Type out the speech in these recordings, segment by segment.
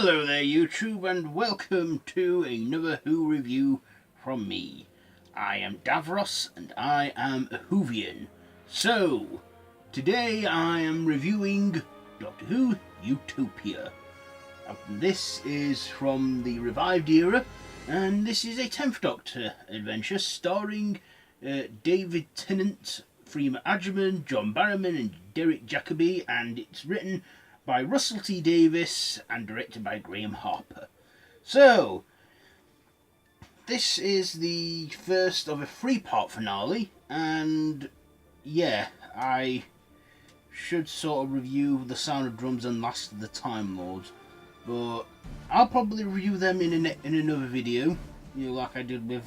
Hello there YouTube, and welcome to another Who review from me. I am Davros and I am a Whovian. So, today I am reviewing Doctor Who Utopia. This is from the revived era, and this is a 10th Doctor adventure starring David Tennant, Freema Agyeman, John Barrowman and Derek Jacobi, and it's written by Russell T Davies and directed by Graham Harper. So, this is the first of a 3-part finale, and yeah, I should sort of review The Sound of Drums and Last of the Time Lords, but I'll probably review them in another video, you know, like I did with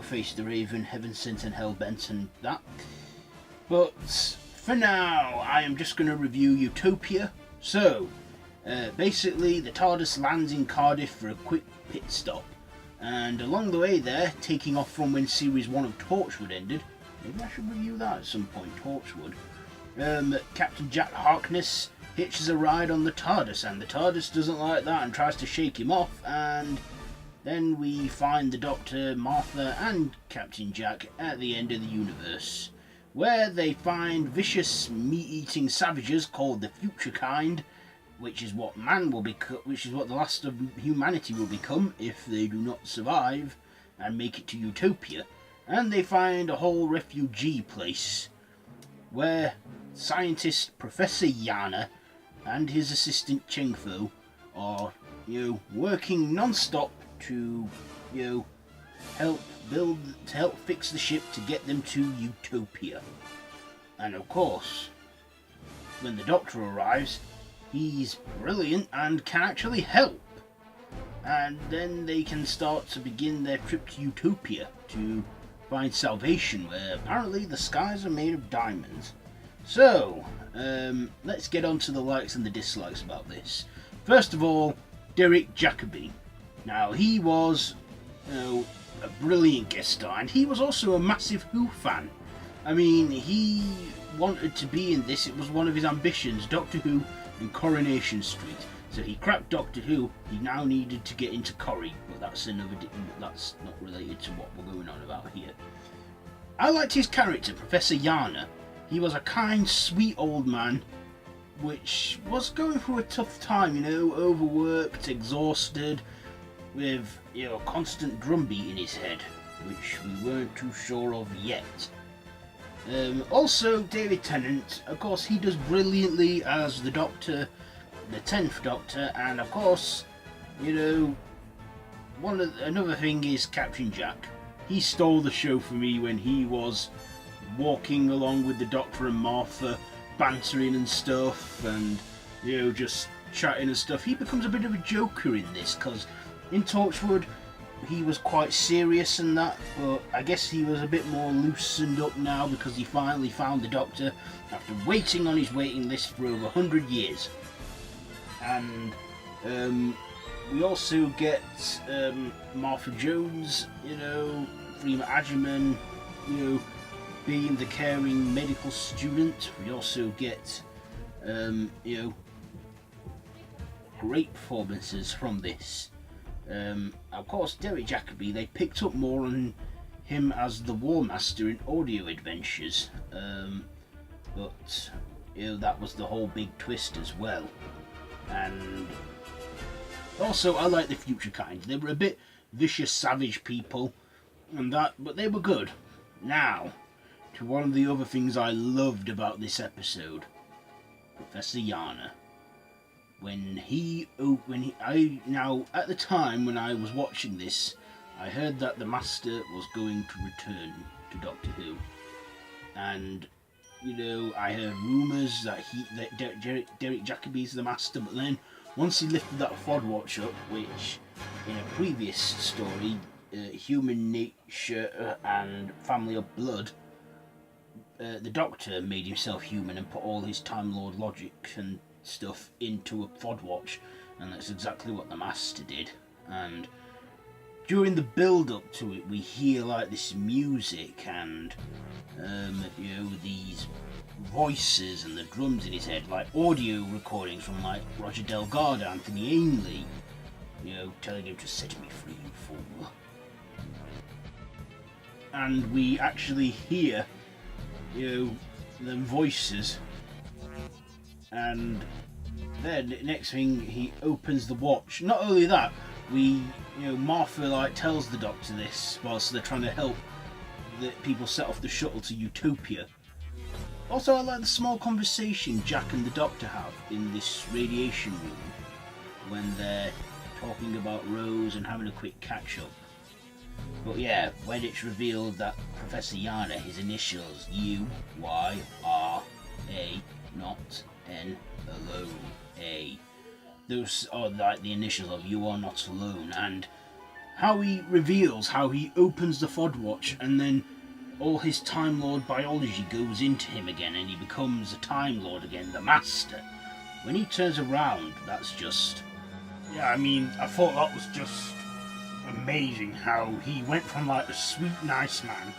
Face the Raven, Heaven Sent and Hell Bent and that. But for now, I am just going to review Utopia. So, basically, the TARDIS lands in Cardiff for a quick pit stop. And along the way there, taking off from when Series 1 of Torchwood ended, maybe I should review that at some point, Torchwood. Captain Jack Harkness hitches a ride on the TARDIS, and the TARDIS doesn't like that and tries to shake him off, and then we find the Doctor, Martha and Captain Jack at the end of the universe, where they find vicious meat-eating savages called the Future Kind, which is what man will become, which is what the last of humanity will become if they do not survive and make it to Utopia. And they find a whole refugee place where scientist Professor Yana and his assistant Chengfo are, working non-stop to, help fix the ship to get them to Utopia. And of course, when the Doctor arrives, he's brilliant and can actually help. And then they can start to begin their trip to Utopia to find salvation, where apparently the skies are made of diamonds. So, let's get on to the likes and the dislikes about this. First of all, Derek Jacobi. Now, he was, a brilliant guest star, and he was also a massive Who fan. I mean, he wanted to be in this. It was one of his ambitions, Doctor Who and Coronation Street. So he cracked Doctor Who. He now needed to get into Corrie, but that's not related to what we're going on about here. I liked his character, Professor Yana. He was a kind, sweet old man, which was going through a tough time, overworked, exhausted, with a constant drumbeat in his head, which we weren't too sure of yet. Also, David Tennant, of course, he does brilliantly as the Doctor, the 10th Doctor, and of course, another thing is Captain Jack. He stole the show for me when he was walking along with the Doctor and Martha, bantering and stuff, and just chatting and stuff. He becomes a bit of a joker in this, because in Torchwood he was quite serious and that, but I guess he was a bit more loosened up now because he finally found the Doctor after waiting on his waiting list for over 100 years. And we also get Martha Jones, Freema Agyeman, being the caring medical student. We also get great performances from this. Of course, Derek Jacobi, they picked up more on him as the War Master in Audio Adventures, but that was the whole big twist as well. And also, I like the Future Kind. They were a bit vicious, savage people, and that, but they were good. Now, to one of the other things I loved about this episode, Professor Yana. Now at the time when I was watching this, I heard that the Master was going to return to Doctor Who, and I heard rumours that Derek Jacobi's the Master, but then once he lifted that Fod Watch up, which in a previous story, Human Nature and Family of Blood, the Doctor made himself human and put all his Time Lord logic and stuff into a Fod Watch, and that's exactly what the Master did. And during the build-up to it, we hear like this music and these voices and the drums in his head, like audio recordings from like Roger Delgado, Anthony Ainley, telling him to set me free, you fool. And we actually hear, them voices, and then next thing he opens the watch. Not only that, Martha tells the Doctor this whilst they're trying to help the people set off the shuttle to Utopia. Also, I like the small conversation Jack and the Doctor have in this radiation room when they're talking about Rose and having a quick catch up. But yeah, when it's revealed that Professor Yana, his initials U-Y-R-A, not N, alone, A. Those are like the initials of You Are Not Alone, and how he reveals how he opens the Fod Watch and then all his Time Lord biology goes into him again and he becomes a Time Lord again, the Master. When he turns around, that's just... Yeah, I thought that was just amazing how he went from like a sweet, nice man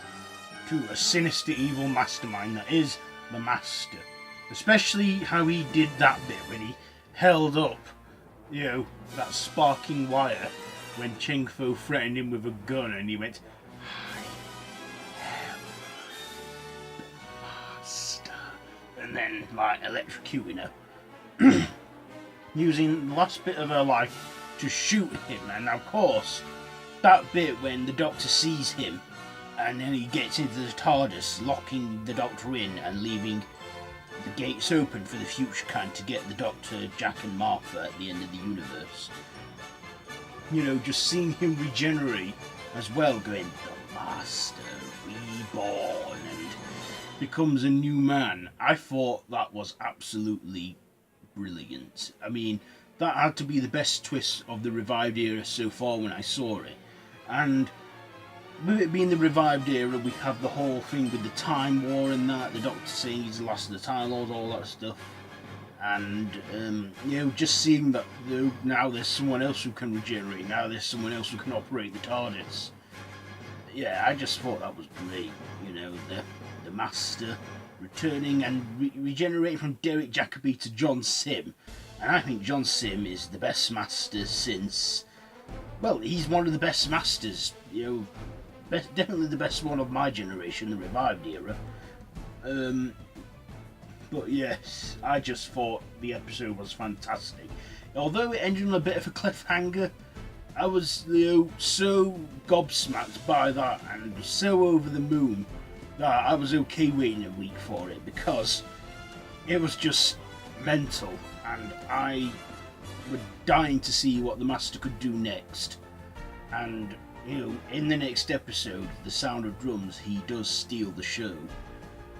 to a sinister, evil mastermind that is the Master. Especially how he did that bit when he held up, that sparking wire when Cheng Fo threatened him with a gun and he went, and then like electrocuting her, using the last bit of her life to shoot him. And of course, that bit when the Doctor sees him and then he gets into the TARDIS, locking the Doctor in and leaving the gates open for the future kind to get the Doctor, Jack and Martha at the end of the universe. Just seeing him regenerate as well, going, the Master reborn, and becomes a new man. I thought that was absolutely brilliant. That had to be the best twist of the revived era so far when I saw it. And with it being the revived era, we have the whole thing with the Time War and that, the Doctor saying he's the last of the Time Lords, all that stuff. And, just seeing that now there's someone else who can regenerate, now there's someone else who can operate the TARDIS. Yeah, I just thought that was great. The Master returning and regenerating from Derek Jacobi to John Sim. And I think John Sim is the best Master since... Well, he's one of the best Masters, definitely the best one of my generation, the revived era. But yes, I just thought the episode was fantastic. Although it ended on a bit of a cliffhanger, I was so gobsmacked by that and so over the moon that I was okay waiting a week for it, because it was just mental and I was dying to see what the Master could do next. And in the next episode, The Sound of Drums, he does steal the show.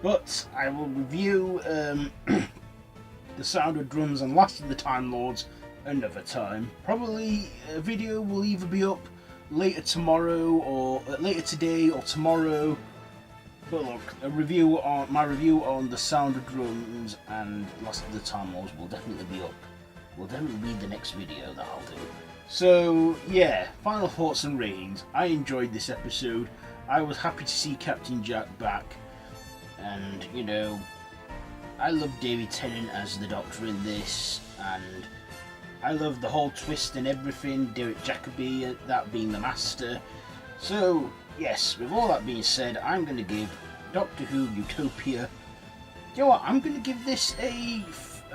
But I will review The Sound of Drums and Last of the Time Lords another time. Probably a video will either be up later tomorrow or later today or tomorrow. But look, my review on The Sound of Drums and Last of the Time Lords will definitely be up. Will definitely be the next video that I'll do. So yeah, final thoughts and ratings. I enjoyed this episode. I was happy to see Captain Jack back. And, I love David Tennant as the Doctor in this, and I love the whole twist and everything, Derek Jacobi, that being the Master. So, yes, with all that being said, I'm going to give Doctor Who Utopia, I'm going to give this a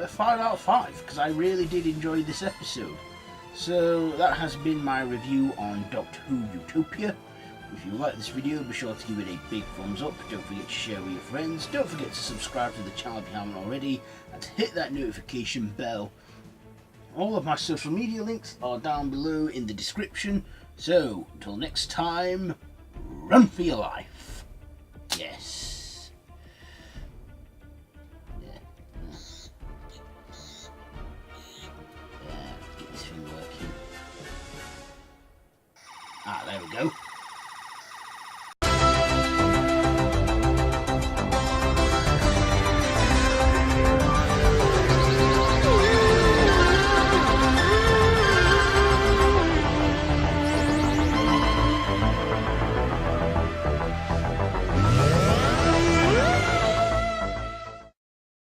5 out of 5, because I really did enjoy this episode. So, that has been my review on Doctor Who Utopia. If you like this video, be sure to give it a big thumbs up, don't forget to share with your friends, don't forget to subscribe to the channel if you haven't already, and to hit that notification bell. All of my social media links are down below in the description, so until next time, run for your life.